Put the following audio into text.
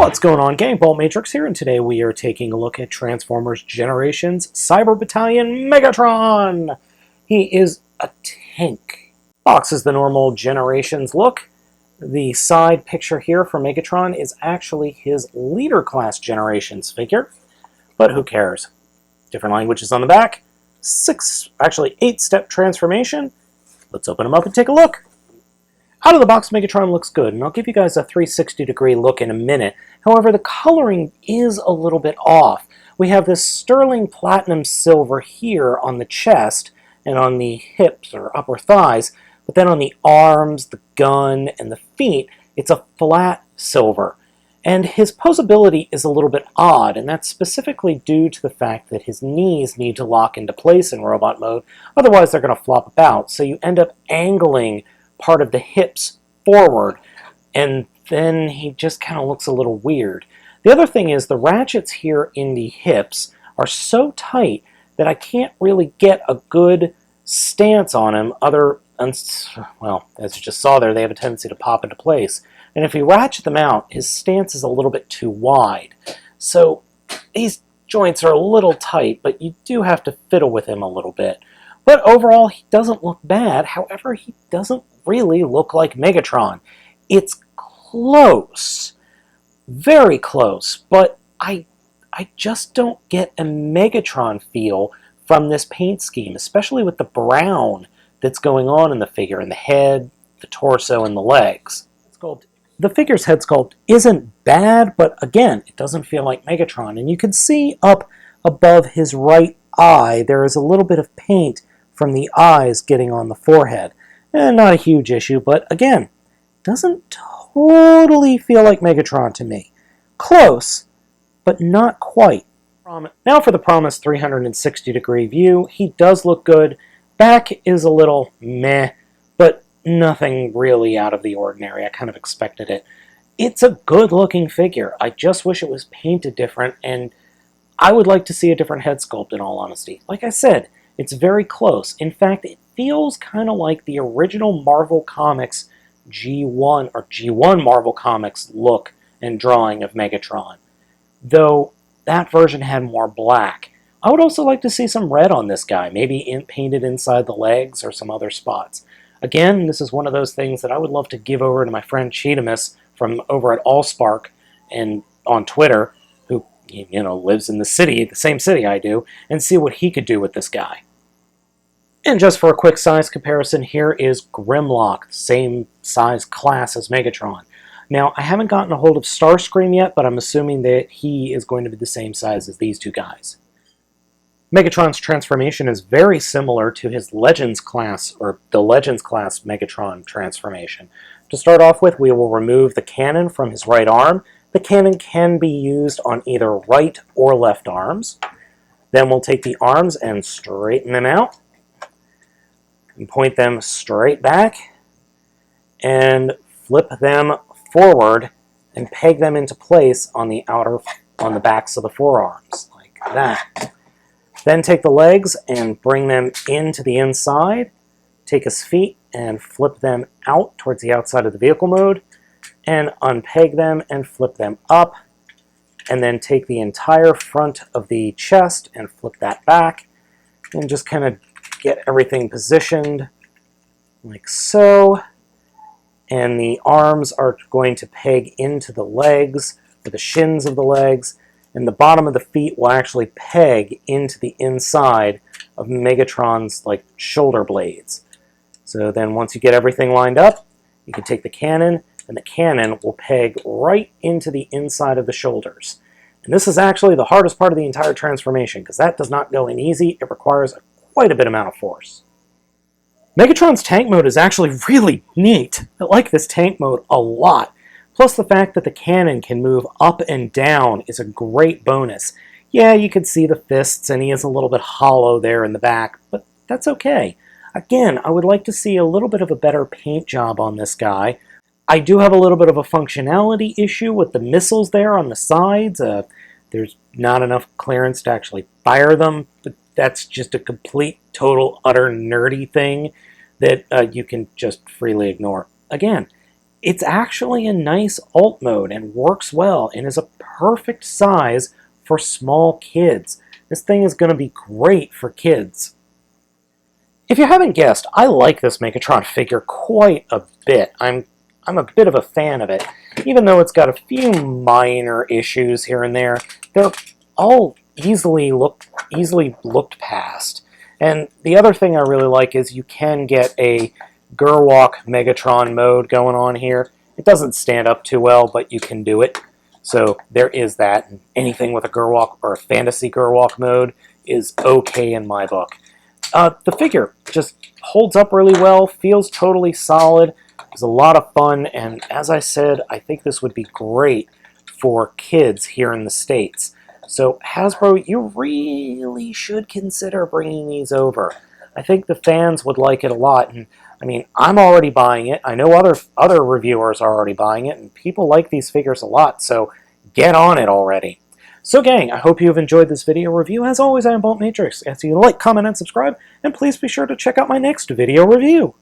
What's going on, gang? Baltmatrix here, and today we are taking a look at Transformers Generations Cyber Battalion Megatron! He is a tank. Box is the normal Generations look. The side picture here for Megatron is actually his Leader Class Generations figure, but who cares? Different languages on the back. 8-step transformation. Let's open him up and take a look. Out of the box, Megatron looks good, and I'll give you guys a 360-degree look in a minute. However, the coloring is a little bit off. We have this sterling platinum silver here on the chest and on the hips or upper thighs, but then on the arms, the gun, and the feet, it's a flat silver. And his posability is a little bit odd, and that's specifically due to the fact that his knees need to lock into place in robot mode, otherwise they're going to flop about, so you end up angling part of the hips forward, and then he just kind of looks a little weird. The other thing is the ratchets here in the hips are so tight that I can't really get a good stance on him well, as you just saw there, they have a tendency to pop into place. And if you ratchet them out, his stance is a little bit too wide. So these joints are a little tight, but you do have to fiddle with him a little bit. But overall, he doesn't look bad. However, he doesn't really look like Megatron. It's close, very close, but I just don't get a Megatron feel from this paint scheme, especially with the brown that's going on in the figure, in the head, the torso, and the legs. The figure's head sculpt isn't bad, but again, it doesn't feel like Megatron. And you can see up above his right eye, there is a little bit of paint from the eyes getting on the forehead. Not a huge issue, but again, doesn't totally feel like Megatron to me. Close, but not quite. Now for the promised 360-degree view. He does look good. Back is a little meh, but nothing really out of the ordinary. I kind of expected it. It's a good-looking figure. I just wish it was painted different, and I would like to see a different head sculpt, in all honesty. Like I said, it's very close. In fact, it feels kind of like the original Marvel Comics G1 Marvel Comics look and drawing of Megatron, though that version had more black. I would also like to see some red on this guy, maybe painted inside the legs or some other spots. Again, this is one of those things that I would love to give over to my friend Cheetamus from over at Allspark and on Twitter, who lives in the same city I do, and see what he could do with this guy. And just for a quick size comparison, here is Grimlock, same size class as Megatron. Now, I haven't gotten a hold of Starscream yet, but I'm assuming that he is going to be the same size as these two guys. Megatron's transformation is very similar to his Legends class, or the Legends class Megatron transformation. To start off with, we will remove the cannon from his right arm. The cannon can be used on either right or left arms. Then we'll take the arms and straighten them out, and point them straight back, and flip them forward and peg them into place on the backs of the forearms, like that. Then take the legs and bring them into the inside, take his feet and flip them out towards the outside of the vehicle mode, and unpeg them and flip them up, and then take the entire front of the chest and flip that back, and just kind of get everything positioned like so. And the arms are going to peg into the legs, or the shins of the legs, and the bottom of the feet will actually peg into the inside of Megatron's shoulder blades. So then once you get everything lined up, you can take the cannon, and the cannon will peg right into the inside of the shoulders. And this is actually the hardest part of the entire transformation, because that does not go in easy. It requires quite a bit amount of force. Megatron's tank mode is actually really neat. I like this tank mode a lot. Plus the fact that the cannon can move up and down is a great bonus. Yeah, you can see the fists and he is a little bit hollow there in the back, but that's okay. Again, I would like to see a little bit of a better paint job on this guy. I do have a little bit of a functionality issue with the missiles there on the sides. There's not enough clearance to actually fire them, but that's just a complete, total, utter nerdy thing that you can just freely ignore. Again, it's actually a nice alt mode and works well and is a perfect size for small kids. This thing is going to be great for kids. If you haven't guessed, I like this Megatron figure quite a bit. I'm a bit of a fan of it. Even though it's got a few minor issues here and there, they're all easily looked past. And the other thing I really like is you can get a Gerwalk Megatron mode going on here. It doesn't stand up too well, but you can do it. So there is that. Anything with a Gerwalk or a fantasy Gerwalk mode is okay in my book. The figure just holds up really well, feels totally solid. It's a lot of fun, and as I said, I think this would be great for kids here in the States. So Hasbro, you really should consider bringing these over. I think the fans would like it a lot, and I mean, I'm already buying it. I know other reviewers are already buying it, and people like these figures a lot, so get on it already. So gang, I hope you have enjoyed this video review. As always, I am Baltmatrix. Ask you to like, comment, and subscribe, and please be sure to check out my next video review.